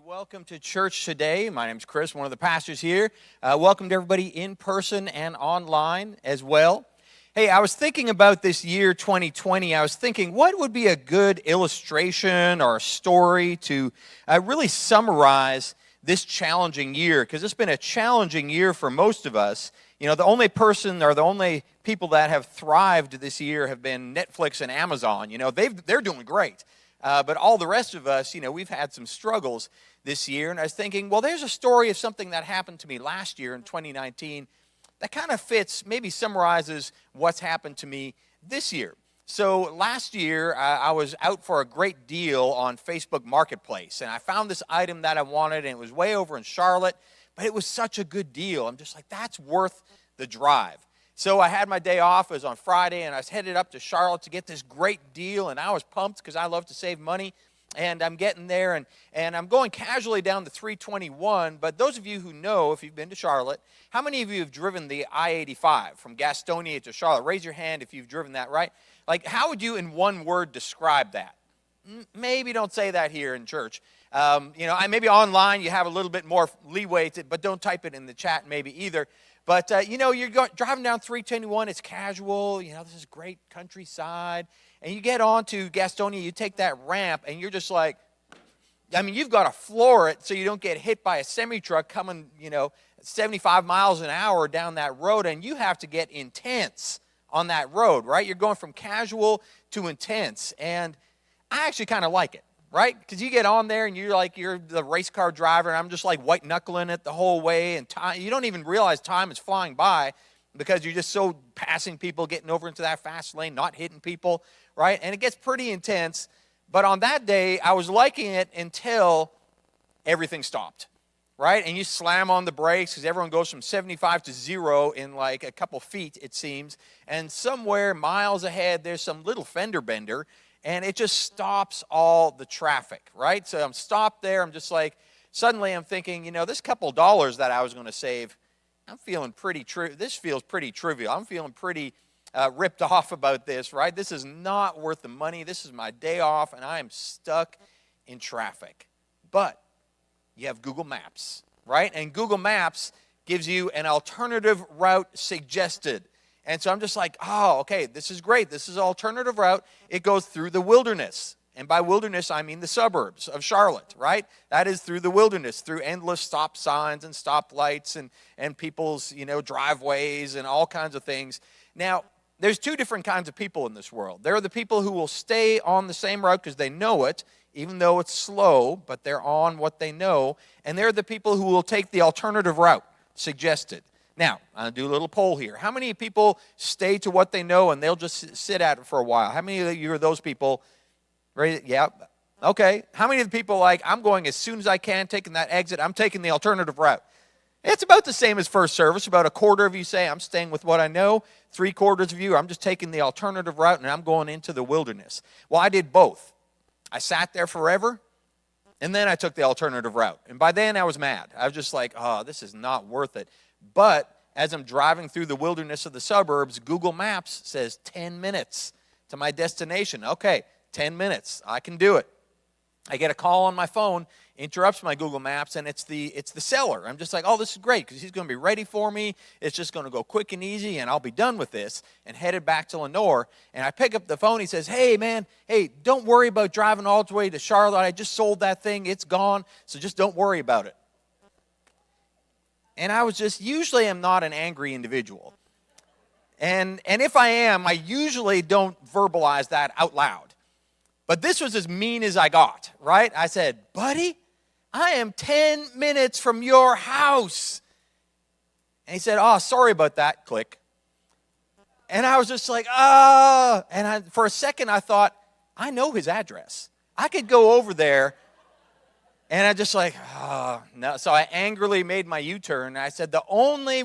Welcome to church today. My name is Chris, one of the pastors here. Welcome to everybody in person and online as well. Hey, I was thinking about this year 2020. I was thinking, what would be a good illustration or a story to really summarize this challenging year? Because it's been a challenging year for most of us. You know, the only person or the only people that have thrived this year have been Netflix and Amazon. You know, they're doing great. But all the rest of us, you know, we've had some struggles this year. And I was thinking, well, there's a story of something that happened to me last year in 2019 that kind of fits, maybe summarizes what's happened to me this year. So last year, I was out for a great deal on Facebook Marketplace. And I found this item that I wanted, and it was way over in Charlotte. But it was such a good deal. I'm just like, that's worth the drive. So I had my day off. It was on Friday, and I was headed up to Charlotte to get this great deal, and I was pumped because I love to save money. And I'm getting there, and I'm going casually down the 321. But those of you who know, if you've been to Charlotte, how many of you have driven the I-85 from Gastonia to Charlotte? Raise your hand if you've driven that, right? Like, how would you in one word describe that? Maybe don't say that here in church. You know, maybe online you have a little bit more leeway, but don't type it in the chat maybe either. But, you know, you're driving down 321, it's casual, you know, this is great countryside. And you get on to Gastonia, you take that ramp, and you're just like, I mean, you've got to floor it so you don't get hit by a semi-truck coming, you know, 75 miles an hour down that road, and you have to get intense on that road, right? You're going from casual to intense, and I actually kind of like it. Right? Because you get on there and you're the race car driver, and I'm just like white knuckling it the whole way, and time, you don't even realize time is flying by because you're just so passing people, getting over into that fast lane, not hitting people, right? And it gets pretty intense. But on that day, I was liking it until everything stopped, right? And you slam on the brakes because everyone goes from 75 to 0 in like a couple feet, it seems. And somewhere miles ahead, there's some little fender bender. And it just stops all the traffic, right? So I'm stopped there. I'm just like, suddenly I'm thinking, you know, this couple dollars that I was going to save, I'm feeling pretty this feels pretty trivial. I'm feeling pretty ripped off about this, right? This is not worth the money. This is my day off, and I am stuck in traffic. But you have Google Maps, right? And Google Maps gives you an alternative route suggested. And so I'm just like, oh, okay, this is great. This is an alternative route. It goes through the wilderness. And by wilderness, I mean the suburbs of Charlotte, right? That is through the wilderness, through endless stop signs and stoplights and people's, you know, driveways and all kinds of things. Now, there's two different kinds of people in this world. There are the people who will stay on the same route because they know it, even though it's slow, but they're on what they know. And there are the people who will take the alternative route suggested. Now, I'll do a little poll here. How many people stay to what they know and they'll just sit at it for a while? How many of you are those people? Right? Yeah. Okay. How many of the people like, I'm going as soon as I can, taking that exit, I'm taking the alternative route? It's about the same as first service. About a quarter of you say, I'm staying with what I know. 3/4 of you, I'm just taking the alternative route and I'm going into the wilderness. Well, I did both. I sat there forever, and then I took the alternative route. And by then I was mad. I was just like, oh, this is not worth it. But as I'm driving through the wilderness of the suburbs, Google Maps says 10 minutes to my destination. Okay, 10 minutes. I can do it. I get a call on my phone, interrupts my Google Maps, and it's the seller. I'm just like, oh, this is great because he's going to be ready for me. It's just going to go quick and easy, and I'll be done with this, and headed back to Lenore. And I pick up the phone. He says, hey, man, hey, don't worry about driving all the way to Charlotte. I just sold that thing. It's gone, so just don't worry about it. And I was just, usually I'm not an angry individual. And if I am, I usually don't verbalize that out loud. But this was as mean as I got, right? I said, buddy, I am 10 minutes from your house. And he said, oh, sorry about that, click. And I was just like, ah. And for a second I thought, I know his address. I could go over there. And I just like, oh, no. So I angrily made my U-turn. And I said, the only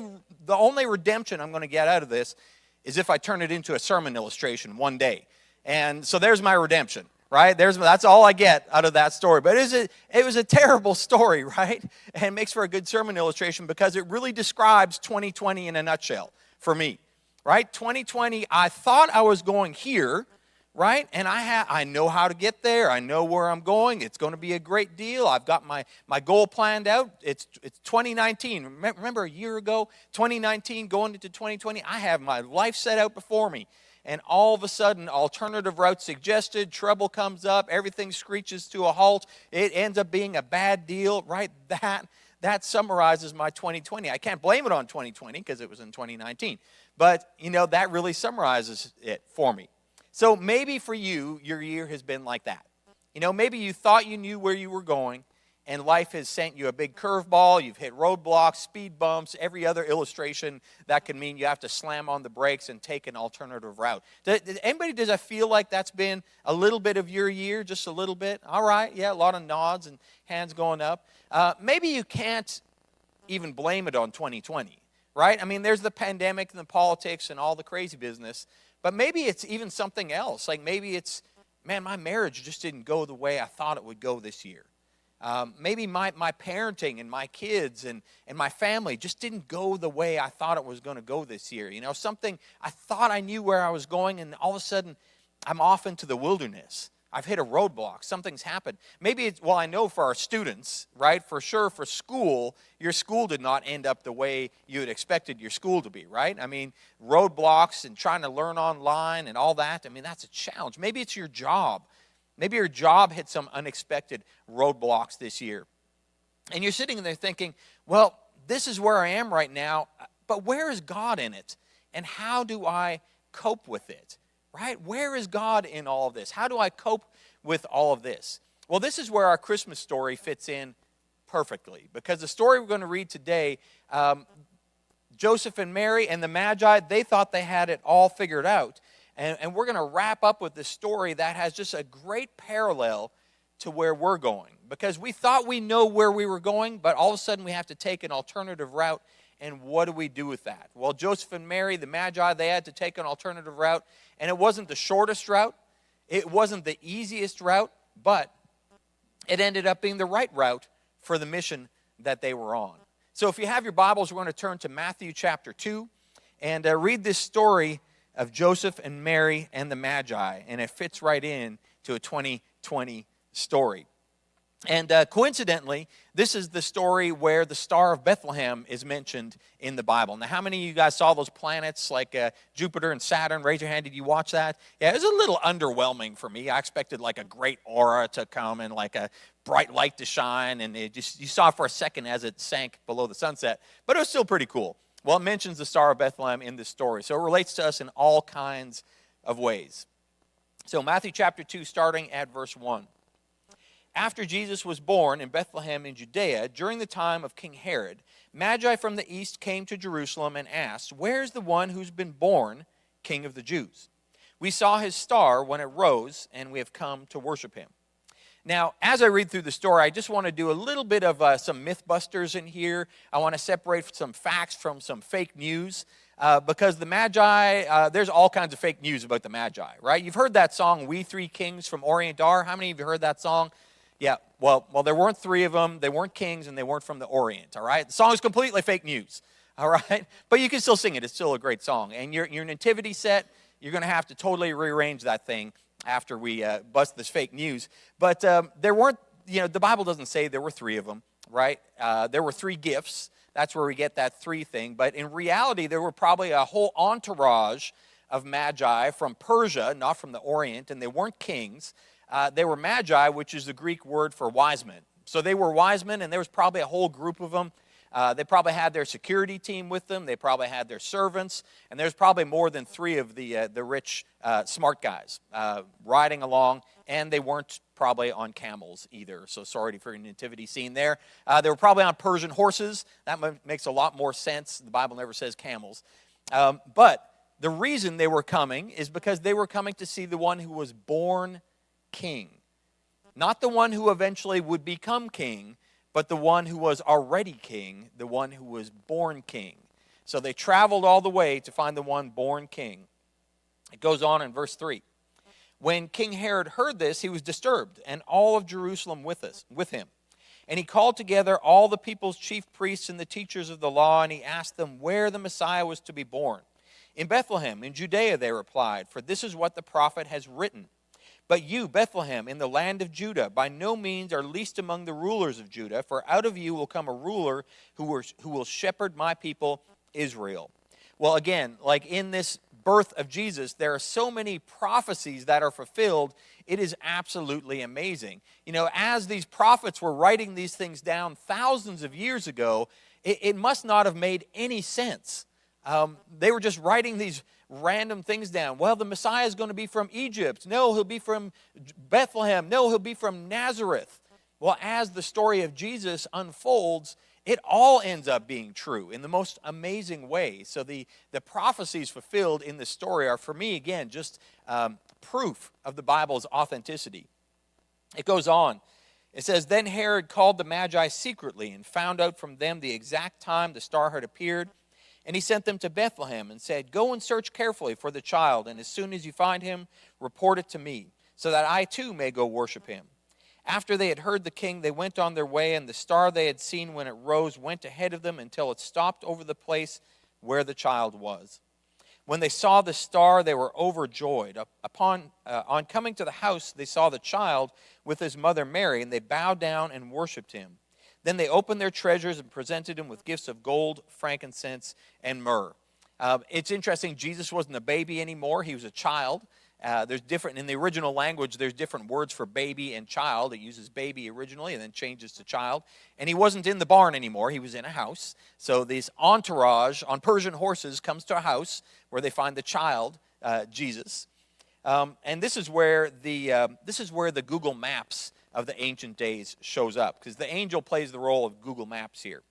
redemption I'm going to get out of this is if I turn it into a sermon illustration one day. And so there's my redemption, right? That's all I get out of that story. But it was a terrible story, right? And it makes for a good sermon illustration because it really describes 2020 in a nutshell for me, right? 2020, I thought I was going here, right? And I know how to get there. I know where I'm going. It's going to be a great deal. I've got my goal planned out. It's 2019. Remember a year ago, 2019, going into 2020, I have my life set out before me. And all of a sudden, alternative routes suggested, trouble comes up, everything screeches to a halt. It ends up being a bad deal, right? That summarizes my 2020. I can't blame it on 2020 because it was in 2019. But, that really summarizes it for me. So maybe for you, your year has been like that. Maybe you thought you knew where you were going, and life has sent you a big curveball. You've hit roadblocks, speed bumps, every other illustration that can mean you have to slam on the brakes and take an alternative route. Does that feel like that's been a little bit of your year, just a little bit? All right, yeah, a lot of nods and hands going up. Maybe you can't even blame it on 2020, right? I mean, there's the pandemic and the politics and all the crazy business, but maybe it's even something else. Like maybe it's, man, my marriage just didn't go the way I thought it would go this year. Maybe my parenting and my kids and my family just didn't go the way I thought it was going to go this year. Something I thought I knew where I was going, and all of a sudden I'm off into the wilderness. I've hit a roadblock. Something's happened. Maybe I know for our students, right? For sure, for school, your school did not end up the way you had expected your school to be, right? I mean, roadblocks and trying to learn online and all that, I mean, that's a challenge. Maybe it's your job. Maybe your job hit some unexpected roadblocks this year. And you're sitting there thinking, well, this is where I am right now, but where is God in it? And how do I cope with it? Right? Where is God in all of this? How do I cope with all of this? Well, this is where our Christmas story fits in perfectly. Because the story we're going to read today, Joseph and Mary and the Magi, they thought they had it all figured out. And we're going to wrap up with this story that has just a great parallel to where we're going. Because we thought we know where we were going, but all of a sudden we have to take an alternative route. And what do we do with that? Well, Joseph and Mary, the Magi, they had to take an alternative route. And it wasn't the shortest route. It wasn't the easiest route. But it ended up being the right route for the mission that they were on. So if you have your Bibles, we're going to turn to Matthew chapter 2 and read this story of Joseph and Mary and the Magi. And it fits right in to a 2020 story. And coincidentally, this is the story where the Star of Bethlehem is mentioned in the Bible. Now, how many of you guys saw those planets like Jupiter and Saturn? Raise your hand. Did you watch that? Yeah, it was a little underwhelming for me. I expected like a great aura to come and like a bright light to shine. And you saw it for a second as it sank below the sunset. But it was still pretty cool. Well, it mentions the Star of Bethlehem in this story. So it relates to us in all kinds of ways. So Matthew chapter 2, starting at verse 1. After Jesus was born in Bethlehem in Judea, during the time of King Herod, Magi from the east came to Jerusalem and asked, "Where's the one who's been born King of the Jews? We saw his star when it rose, and we have come to worship him." Now, as I read through the story, I just want to do a little bit of some mythbusters in here. I want to separate some facts from some fake news. Because the Magi, there's all kinds of fake news about the Magi, right? You've heard that song, "We Three Kings from Orient Are." How many of you heard that song? Yeah, well, there weren't three of them. They weren't kings, and they weren't from the Orient, all right? The song is completely fake news, all right? But you can still sing it. It's still a great song. And your nativity set, you're going to have to totally rearrange that thing after we bust this fake news. But there weren't, the Bible doesn't say there were three of them, right? There were three gifts. That's where we get that three thing. But in reality, there were probably a whole entourage of Magi from Persia, not from the Orient, and they weren't kings. They were Magi, which is the Greek word for wise men. So they were wise men, and there was probably a whole group of them. They probably had their security team with them. They probably had their servants. And there's probably more than three of the rich, smart guys riding along. And they weren't probably on camels either. So sorry for your nativity scene there. They were probably on Persian horses. That makes a lot more sense. The Bible never says camels. But the reason they were coming is because they were coming to see the one who was born king. Not the one who eventually would become king, but the one who was already king, the one who was born king. So they traveled all the way to find the one born king. It goes on in verse 3. When King Herod heard this, he was disturbed, and all of Jerusalem with him. And he called together all the people's chief priests and the teachers of the law, and he asked them where the Messiah was to be born. "In Bethlehem, in Judea," they replied, "for this is what the prophet has written. But you, Bethlehem, in the land of Judah, by no means are least among the rulers of Judah, for out of you will come a ruler who will shepherd my people Israel." Well, again, like in this birth of Jesus, there are so many prophecies that are fulfilled. It is absolutely amazing. You know, as these prophets were writing these things down thousands of years ago, it must not have made any sense. They were just writing these random things down. Well, the Messiah is going to be from Egypt. No, he'll be from Bethlehem. No, he'll be from Nazareth. Well, as the story of Jesus unfolds, it all ends up being true in the most amazing way. So the prophecies fulfilled in this story are, for me, again, just proof of the Bible's authenticity. It goes on. It says, "Then Herod called the Magi secretly and found out from them the exact time the star had appeared. And he sent them to Bethlehem and said, 'Go and search carefully for the child, and as soon as you find him, report it to me, so that I too may go worship him.' After they had heard the king, they went on their way, and the star they had seen when it rose went ahead of them until it stopped over the place where the child was. When they saw the star, they were overjoyed. On coming to the house, they saw the child with his mother Mary, and they bowed down and worshipped him. Then they opened their treasures and presented him with gifts of gold, frankincense, and myrrh." It's interesting, Jesus wasn't a baby anymore. He was a child. There's different, in the original language, there's different words for baby and child. It uses baby originally and then changes to child. And he wasn't in the barn anymore. He was in a house. So this entourage on Persian horses comes to a house where they find the child, Jesus. And this is where the Google Maps of the ancient days shows up, because the angel plays the role of Google Maps here.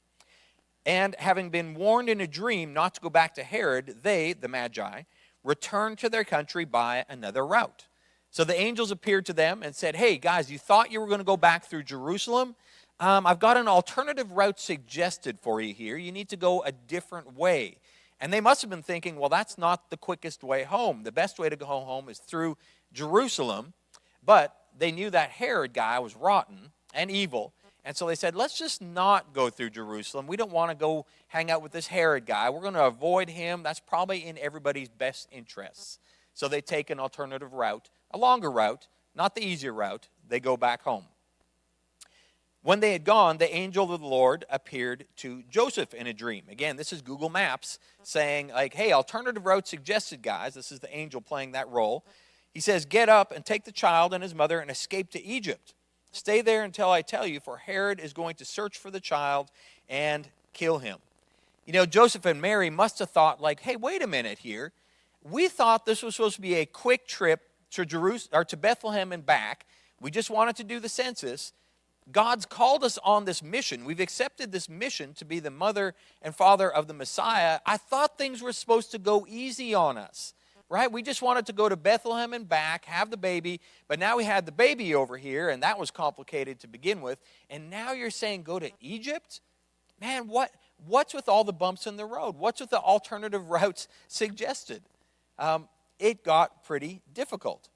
"And having been warned in a dream not to go back to Herod, they," the Magi, "returned to their country by another route." So the angels appeared to them and said, "Hey guys, you thought you were going to go back through Jerusalem? I've got an alternative route suggested for you here. You need to go a different way." And they must have been thinking, well, that's not the quickest way home. The best way to go home is through Jerusalem. But they knew that Herod guy was rotten and evil. And so they said, let's just not go through Jerusalem. We don't want to go hang out with this Herod guy. We're going to avoid him. That's probably in everybody's best interests. So they take an alternative route, a longer route, not the easier route. They go back home. When they had gone, the angel of the Lord appeared to Joseph in a dream. Again, this is Google Maps saying, like, hey, alternative route suggested, guys. This is the angel playing that role. He says, "Get up and take the child and his mother and escape to Egypt. Stay there until I tell you, for Herod is going to search for the child and kill him." You know, Joseph and Mary must have thought, like, hey, wait a minute here. We thought this was supposed to be a quick trip to Jerusalem or to Bethlehem and back. We just wanted to do the census. God's called us on this mission. We've accepted this mission to be the mother and father of the Messiah. I thought things were supposed to go easy on us, right? We just wanted to go to Bethlehem and back, have the baby, but now we had the baby over here, and that was complicated to begin with. And now you're saying go to Egypt? Man, what's with all the bumps in the road? What's with the alternative routes suggested? It got pretty difficult,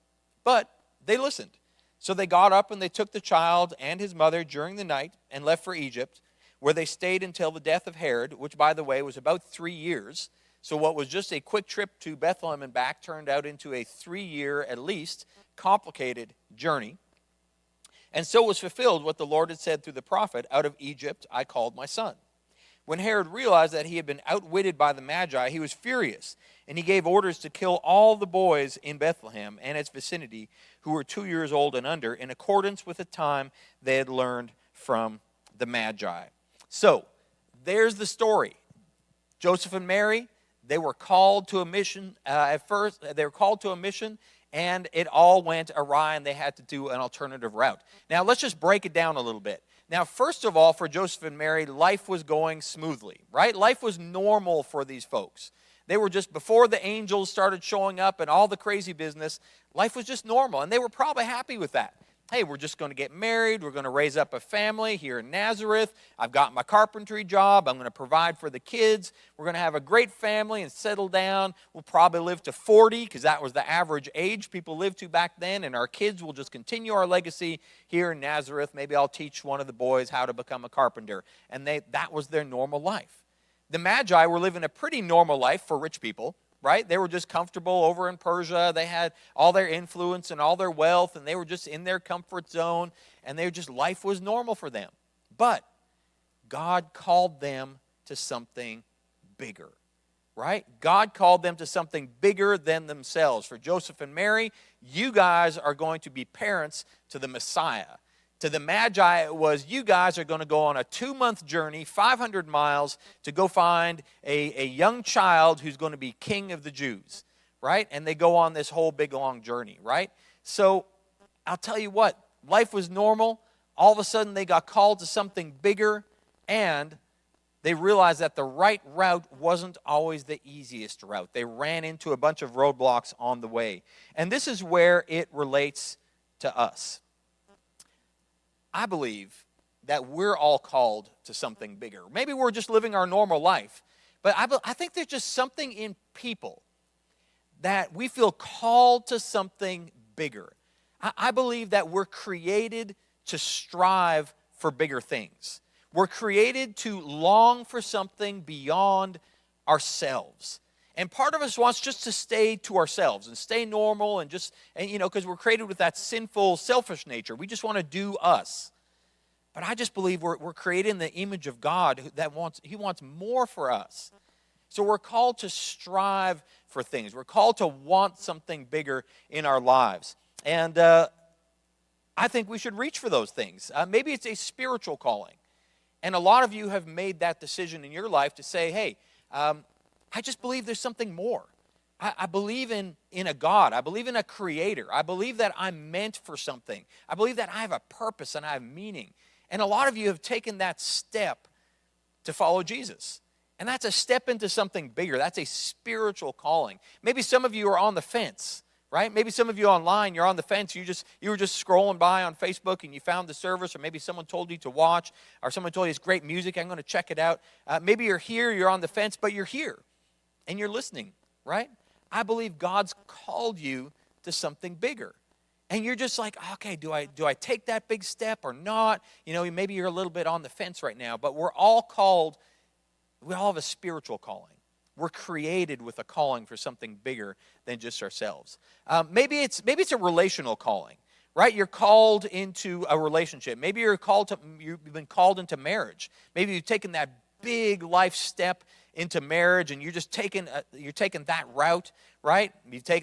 but they listened. So they got up and they took the child and his mother during the night and left for Egypt, where they stayed until the death of Herod, which, by the way, was about 3 years. So what was just a quick trip to Bethlehem and back turned out into a 3-year, at least, complicated journey. And so was fulfilled what the Lord had said through the prophet, "Out of Egypt I called my son." When Herod realized that he had been outwitted by the Magi, he was furious, and he gave orders to kill all the boys in Bethlehem and its vicinity who were 2 years old and under, in accordance with the time they had learned from the Magi. So, there's the story. Joseph and Mary, they were called to a mission. At first, they were called to a mission, and it all went awry, and they had to do an alternative route. Now, let's just break it down a little bit. Now, first of all, for Joseph and Mary, life was going smoothly, right? Life was normal for these folks. They were just, before the angels started showing up and all the crazy business, life was just normal, and they were probably happy with that. Hey, we're just going to get married. We're going to raise up a family here in Nazareth. I've got my carpentry job. I'm going to provide for the kids. We're going to have a great family and settle down. We'll probably live to 40 because that was the average age people lived to back then. And our kids will just continue our legacy here in Nazareth. Maybe I'll teach one of the boys how to become a carpenter. And that was their normal life. The Magi were living a pretty normal life for rich people. right? They were just comfortable over in Persia. They had all their influence and all their wealth, and they were just in their comfort zone, and life was normal for them. But God called them to something bigger, right? God called them to something bigger than themselves. For Joseph and Mary, you guys are going to be parents to the Messiah. To the Magi, it was, you guys are going to go on a 2-month journey, 500 miles, to go find a young child who's going to be king of the Jews, right? And they go on this whole big, long journey, right? So I'll tell you what, life was normal. All of a sudden, they got called to something bigger, and they realized that the right route wasn't always the easiest route. They ran into a bunch of roadblocks on the way. And this is where it relates to us. I believe that we're all called to something bigger. Maybe we're just living our normal life, but I think there's just something in people that we feel called to something bigger. I believe that we're created to strive for bigger things. We're created to long for something beyond ourselves. And part of us wants just to stay to ourselves and stay normal and because we're created with that sinful, selfish nature. We just want to do us. But I just believe we're created in the image of God He wants more for us. So we're called to strive for things. We're called to want something bigger in our lives. And I think we should reach for those things. Maybe it's a spiritual calling. And a lot of you have made that decision in your life to say, hey, I just believe there's something more. I believe in a God. I believe in a creator. I believe that I'm meant for something. I believe that I have a purpose and I have meaning. And a lot of you have taken that step to follow Jesus. And that's a step into something bigger. That's a spiritual calling. Maybe some of you are on the fence, right? Maybe some of you online, you're on the fence. You were just scrolling by on Facebook and you found the service, or maybe someone told you to watch, or someone told you it's great music, I'm going to check it out. Maybe you're here, you're on the fence, but you're here and you're listening, right? I believe God's called you to something bigger. And you're just like, okay, do I take that big step or not? Maybe you're a little bit on the fence right now, but we're all called, we all have a spiritual calling. We're created with a calling for something bigger than just ourselves. Maybe it's a relational calling, right? You're called into a relationship. Maybe you've been called into marriage. Maybe you've taken that big life step into marriage, and you're taking that route, right?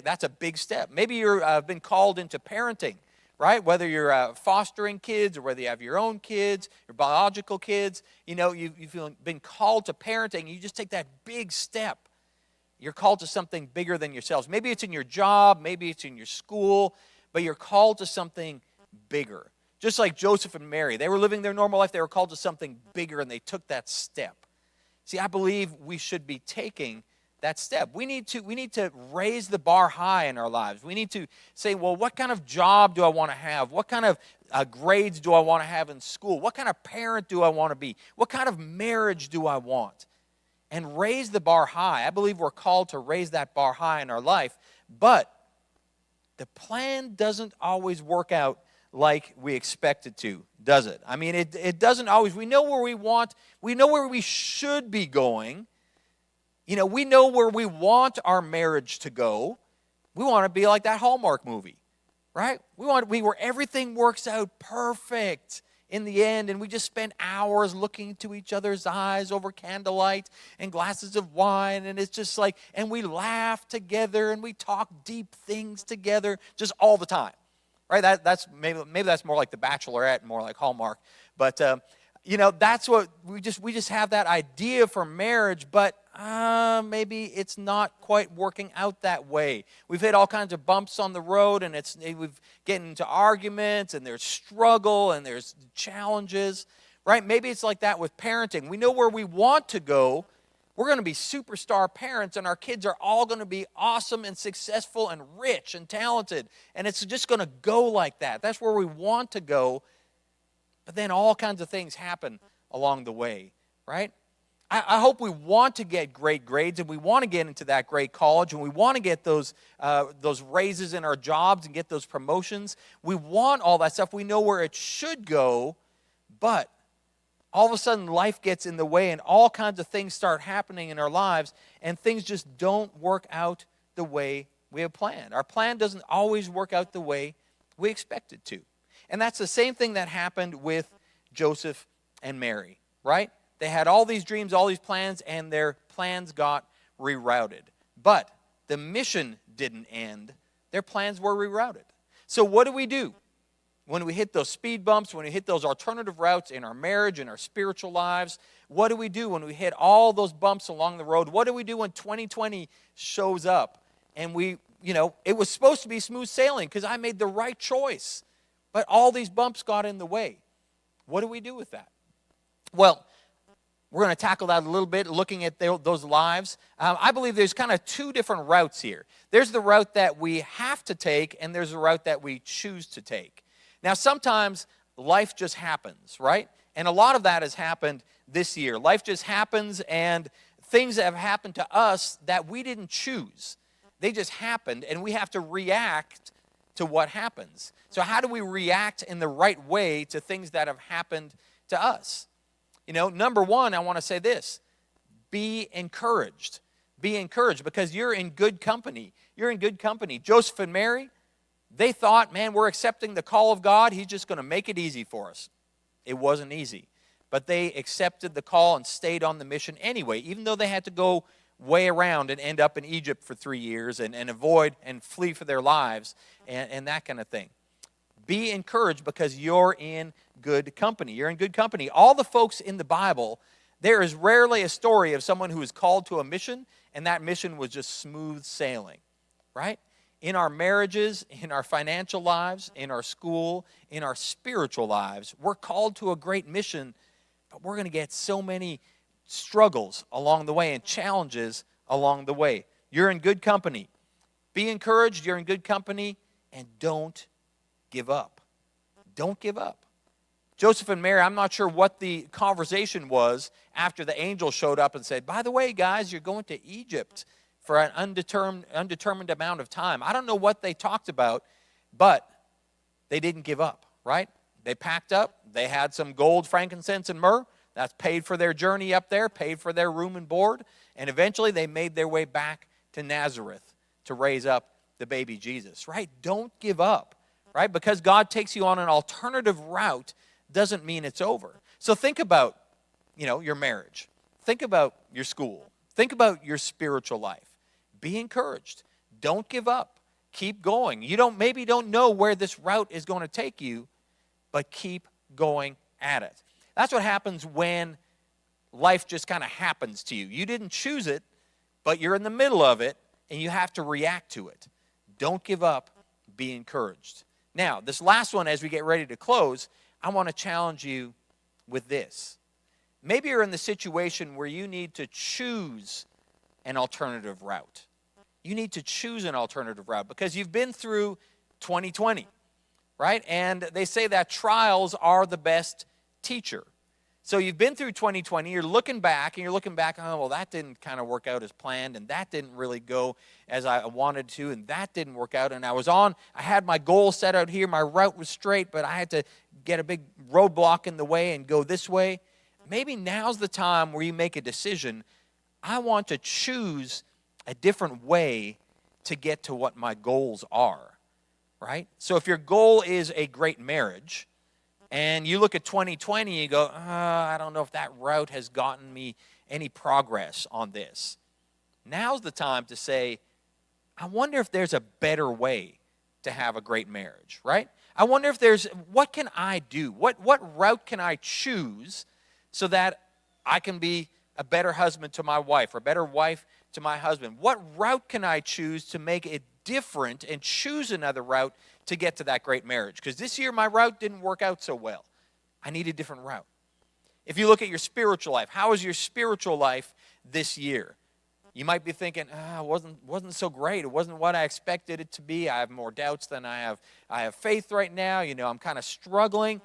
That's a big step. Maybe you've been called into parenting, right? Whether you're fostering kids or whether you have your own kids, your biological kids, you've been called to parenting. You just take that big step. You're called to something bigger than yourselves. Maybe it's in your job, maybe it's in your school, but you're called to something bigger. Just like Joseph and Mary, they were living their normal life. They were called to something bigger, and they took that step. See, I believe we should be taking that step. We need to raise the bar high in our lives. We need to say, well, what kind of job do I want to have? What kind of grades do I want to have in school? What kind of parent do I want to be? What kind of marriage do I want? And raise the bar high. I believe we're called to raise that bar high in our life, but the plan doesn't always work out like we expect it to, does it? I mean, it doesn't always. We know where we know where we should be going. We know where we want our marriage to go. We want to be like that Hallmark movie, right? We want to be where everything works out perfect in the end, and we just spend hours looking into each other's eyes over candlelight and glasses of wine, and it's just like, and we laugh together and we talk deep things together just all the time. Right, that's maybe that's more like The Bachelorette, more like Hallmark, but that's what we just have that idea for marriage, but maybe it's not quite working out that way. We've hit all kinds of bumps on the road, and we've getting into arguments, and there's struggle, and there's challenges. Right, maybe it's like that with parenting. We know where we want to go. We're going to be superstar parents, and our kids are all going to be awesome and successful and rich and talented. And it's just going to go like that. That's where we want to go. But then all kinds of things happen along the way, right? I hope we want to get great grades, and we want to get into that great college, and we want to get those raises in our jobs and get those promotions. We want all that stuff. We know where it should go, but all of a sudden life gets in the way and all kinds of things start happening in our lives, and things just don't work out the way we have planned. Our plan doesn't always work out the way we expect it to. And that's the same thing that happened with Joseph and Mary, right? They had all these dreams, all these plans, and their plans got rerouted. But the mission didn't end. Their plans were rerouted. So what do we do when we hit those speed bumps, when we hit those alternative routes in our marriage, in our spiritual lives? What do we do when we hit all those bumps along the road? What do we do when 2020 shows up and it was supposed to be smooth sailing because I made the right choice, but all these bumps got in the way? What do we do with that? Well, we're going to tackle that a little bit, looking at those lives. I believe there's kind of two different routes here. There's the route that we have to take, and there's the route that we choose to take. Now, sometimes life just happens, right? And a lot of that has happened this year. Life just happens, and things have happened to us that we didn't choose. They just happened, and we have to react to what happens. So how do we react in the right way to things that have happened to us? Number one, I want to say this. Be encouraged. Be encouraged because you're in good company. You're in good company. Joseph and Mary, they thought, man, we're accepting the call of God. He's just going to make it easy for us. It wasn't easy. But they accepted the call and stayed on the mission anyway, even though they had to go way around and end up in Egypt for 3 years and avoid and flee for their lives and that kind of thing. Be encouraged because you're in good company. You're in good company. All the folks in the Bible, there is rarely a story of someone who is called to a mission and that mission was just smooth sailing, right? In our marriages, in our financial lives, in our school, in our spiritual lives, we're called to a great mission, but we're going to get so many struggles along the way and challenges along the way. You're in good company. Be encouraged. You're in good company, and don't give up. Don't give up. Joseph and Mary, I'm not sure what the conversation was after the angel showed up and said, by the way, guys, you're going to Egypt for an undetermined amount of time. I don't know what they talked about, but they didn't give up, right? They packed up. They had some gold, frankincense, and myrrh. That's paid for their journey up there, paid for their room and board, and eventually they made their way back to Nazareth to raise up the baby Jesus, right? Don't give up, right? Because God takes you on an alternative route doesn't mean it's over. So think about, your marriage. Think about your school. Think about your spiritual life. Be encouraged. Don't give up. Keep going. You maybe don't know where this route is going to take you, but keep going at it. That's what happens when life just kind of happens to you. You didn't choose it, but you're in the middle of it, and you have to react to it. Don't give up. Be encouraged. Now, this last one, as we get ready to close, I want to challenge you with this. Maybe you're in the situation where you need to choose an alternative route. You need to choose an alternative route because you've been through 2020, right? And they say that trials are the best teacher. So you've been through 2020, you're looking back, oh, well, that didn't kind of work out as planned, and that didn't really go as I wanted to, and that didn't work out, and I had my goal set out here, my route was straight, but I had to get a big roadblock in the way and go this way. Maybe now's the time where you make a decision. I want to choose a different way to get to what my goals are, right? So if your goal is a great marriage, and you look at 2020 and you go, I don't know if that route has gotten me any progress on this. Now's the time to say, I wonder if there's a better way to have a great marriage, right? I wonder if what can I do? What route can I choose so that I can be a better husband to my wife or a better wife to my husband? What route can I choose to make it different and choose another route to get to that great marriage? Because this year my route didn't work out so well. I need a different route. If you look at your spiritual life, how is your spiritual life this year? You might be thinking, it wasn't so great. It wasn't what I expected it to be. I have more doubts than I have faith right now. I'm kind of struggling.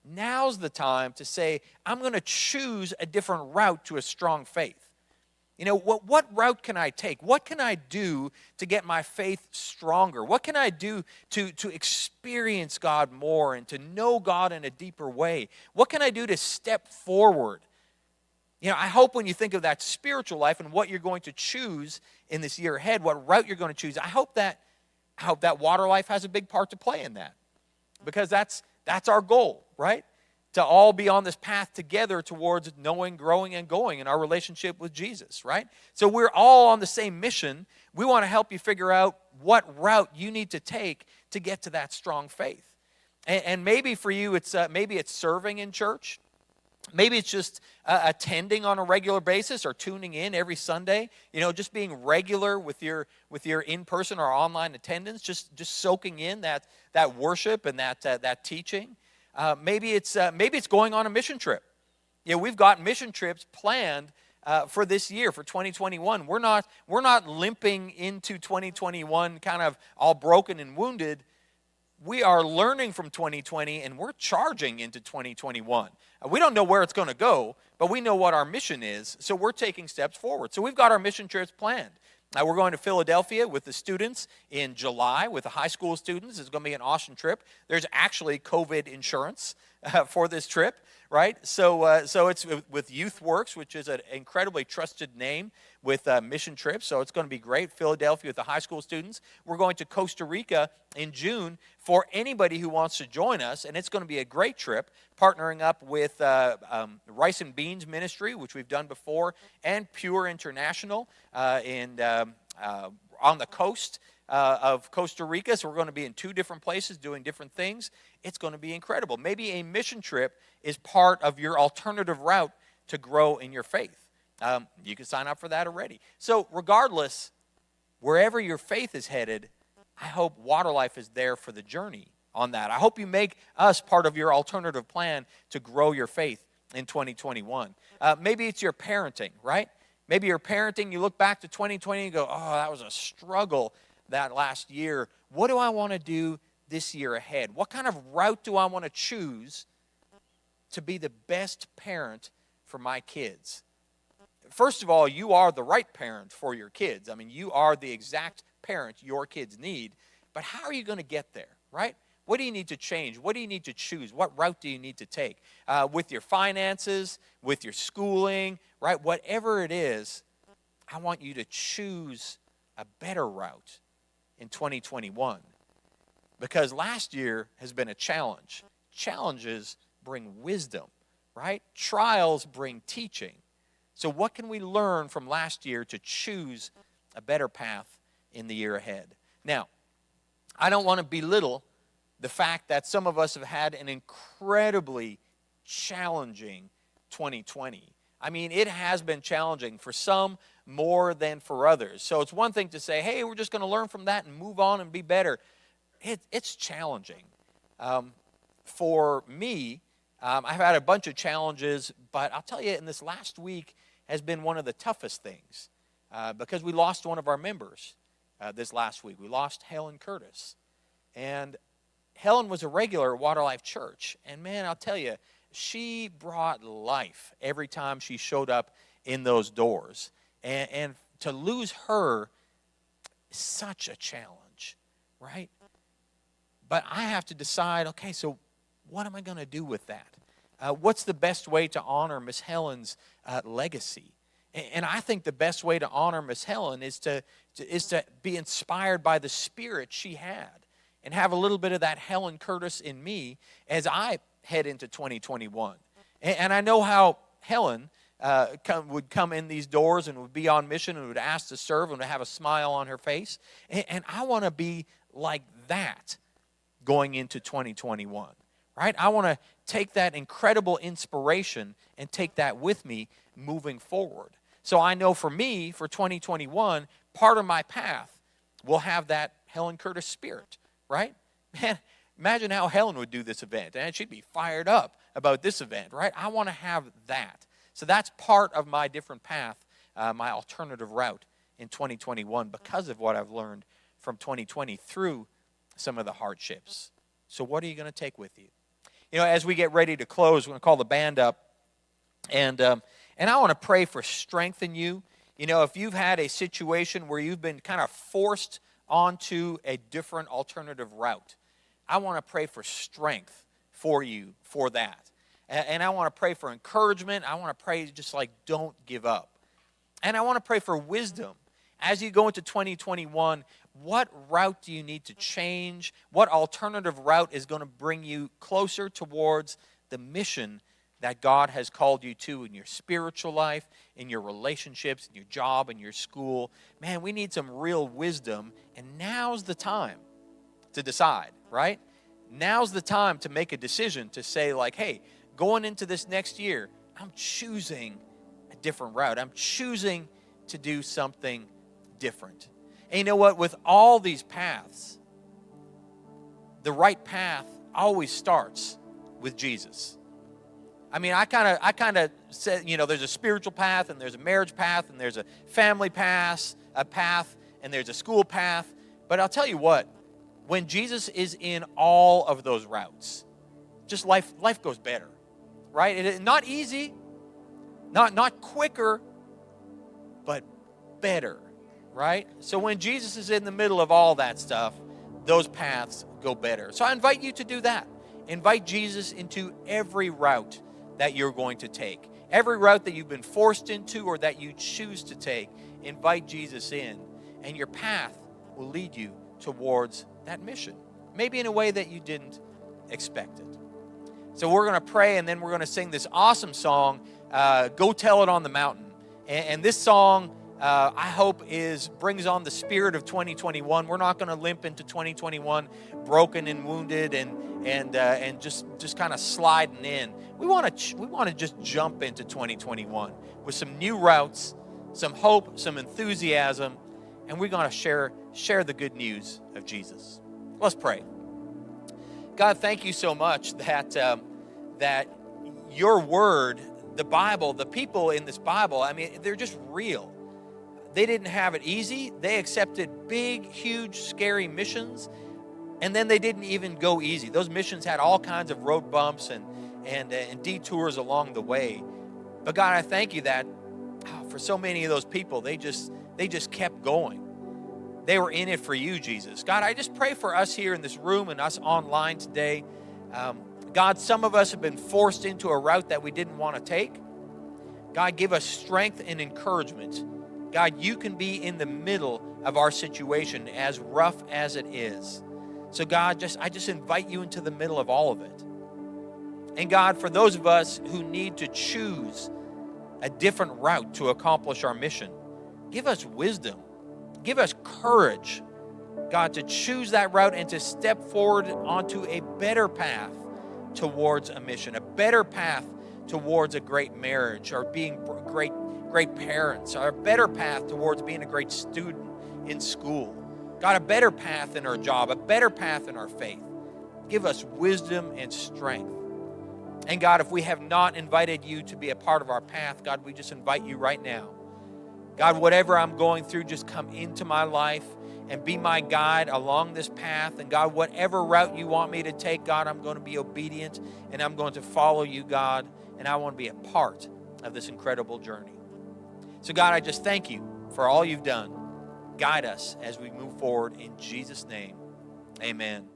Now's the time to say, I'm going to choose a different route to a strong faith. What route can I take? What can I do to get my faith stronger? What can I do to experience God more and to know God in a deeper way? What can I do to step forward? I hope when you think of that spiritual life and what you're going to choose in this year ahead, what route you're going to choose, I hope that water life has a big part to play in that. Because that's our goal, right? To all be on this path together towards knowing, growing, and going in our relationship with Jesus, right? So we're all on the same mission. We want to help you figure out what route you need to take to get to that strong faith. And maybe for you, it's serving in church. Maybe it's just attending on a regular basis or tuning in every Sunday. Just being regular with your in-person or online attendance, just soaking in that worship and that teaching. Maybe it's going on a mission trip. We've got mission trips planned for this year, for 2021. We're not limping into 2021 kind of all broken and wounded. We are learning from 2020, and we're charging into 2021. We don't know where it's going to go, but we know what our mission is, so we're taking steps forward. So we've got our mission trips planned. We're going to Philadelphia with the students in July, with the high school students. It's going to be an awesome trip. There's actually COVID insurance for this trip, right? So it's with YouthWorks, which is an incredibly trusted name with mission trips. So it's going to be great. Philadelphia with the high school students. We're going to Costa Rica in June for anybody who wants to join us, and it's going to be a great trip, partnering up with Rice and Beans Ministry, which we've done before, and Pure International on the coast of Costa Rica. So we're going to be in two different places doing different things. It's going to be incredible. Maybe a mission trip is part of your alternative route to grow in your faith. You can sign up for that already. So regardless, wherever your faith is headed, I hope Water Life is there for the journey on that. I hope you make us part of your alternative plan to grow your faith in 2021. Maybe it's your parenting, right? Maybe you're parenting, you look back to 2020 and go, oh, that was a struggle that last year. What do I want to do this year ahead? What kind of route do I want to choose to be the best parent for my kids? First of all, you are the right parent for your kids. I mean, you are the exact parent your kids need. But how are you going to get there, right? What do you need to change? What do you need to choose? What route do you need to take? With your finances, with your schooling, right? Whatever it is, I want you to choose a better route in 2021. Because last year has been a challenge. Challenges bring wisdom, right? Trials bring teaching. So what can we learn from last year to choose a better path in the year ahead? Now, I don't want to belittle the fact that some of us have had an incredibly challenging 2020. I mean, it has been challenging for some more than for others. So it's one thing to say, hey, we're just going to learn from that and move on and be better. It's challenging. For me, I've had a bunch of challenges, but I'll tell you, in this last week has been one of the toughest things because we lost one of our members this last week. We lost Helen Curtis. And Helen was a regular at Water Life Church. And man, I'll tell you, she brought life every time she showed up in those doors. And to lose her is such a challenge, right? But I have to decide, okay, so what am I going to do with that? What's the best way to honor Miss Helen's legacy? And I think the best way to honor Miss Helen is to be inspired by the spirit she had and have a little bit of that Helen Curtis in me as I head into 2021. And I know how Helen would come in these doors and would be on mission and would ask to serve and would have a smile on her face. And I want to be like that going into 2021, right? I want to take that incredible inspiration and take that with me moving forward. So I know for me, for 2021, part of my path will have that Helen Curtis spirit, right? Man, imagine how Helen would do this event, and she'd be fired up about this event, right? I want to have that. So that's part of my different path, my alternative route in 2021 because of what I've learned from 2020 through some of the hardships. So what are you going to take with you? You know, as we get ready to close, we're going to call the band up, and I want to pray for strength in you You know, if you've had a situation where you've been kind of forced onto a different alternative route, I want to pray for strength for you for that. And I want to pray for encouragement. I want to pray just like don't give up. And I want to pray for wisdom. As you go into 2021, what route do you need to change? What alternative route is going to bring you closer towards the mission that God has called you to in your spiritual life, in your relationships, in your job, in your school? Man, we need some real wisdom, and now's the time to decide, right? Now's the time to make a decision to say like, hey, going into this next year, I'm choosing a different route. I'm choosing to do something different. And you know what? With all these paths, the right path always starts with Jesus. I mean, I kind of said, you know, there's a spiritual path, and there's a marriage path, and there's a family path, and there's a school path. But I'll tell you what, when Jesus is in all of those routes, just life goes better, right? Not easy, not quicker, but better, right? So when Jesus is in the middle of all that stuff, those paths go better. So I invite you to do that. Invite Jesus into every route that you're going to take. Every route that you've been forced into or that you choose to take, invite Jesus in, and your path will lead you towards that mission, maybe in a way that you didn't expect it. So we're going to pray, and then we're going to sing this awesome song, Go Tell It on the Mountain. And this song, I hope, brings on the spirit of 2021. We're not going to limp into 2021 broken and wounded and just kind of sliding in. We want to just jump into 2021 with some new routes, some hope, some enthusiasm, and we're going to share the good news of Jesus. Let's pray. God, thank you so much that your word, the Bible, the people in this Bible, I mean, they're just real. They didn't have it easy. They accepted big, huge, scary missions, and then they didn't even go easy. Those missions had all kinds of road bumps and detours along the way. But God, I thank you that for so many of those people, they just kept going. They were in it for you, Jesus. God, I just pray for us here in this room and us online today. God, some of us have been forced into a route that we didn't want to take. God, give us strength and encouragement. God, you can be in the middle of our situation, as rough as it is. So God, I just invite you into the middle of all of it. And God, for those of us who need to choose a different route to accomplish our mission, give us wisdom. Give us courage, God, to choose that route and to step forward onto a better path towards a mission, a better path towards a great marriage or being great parents, or a better path towards being a great student in school. God, a better path in our job, a better path in our faith. Give us wisdom and strength. And God, if we have not invited you to be a part of our path, God, we just invite you right now. God, whatever I'm going through, just come into my life and be my guide along this path. And God, whatever route you want me to take, God, I'm going to be obedient and I'm going to follow you, God, and I want to be a part of this incredible journey. So God, I just thank you for all you've done. Guide us as we move forward in Jesus' name. Amen.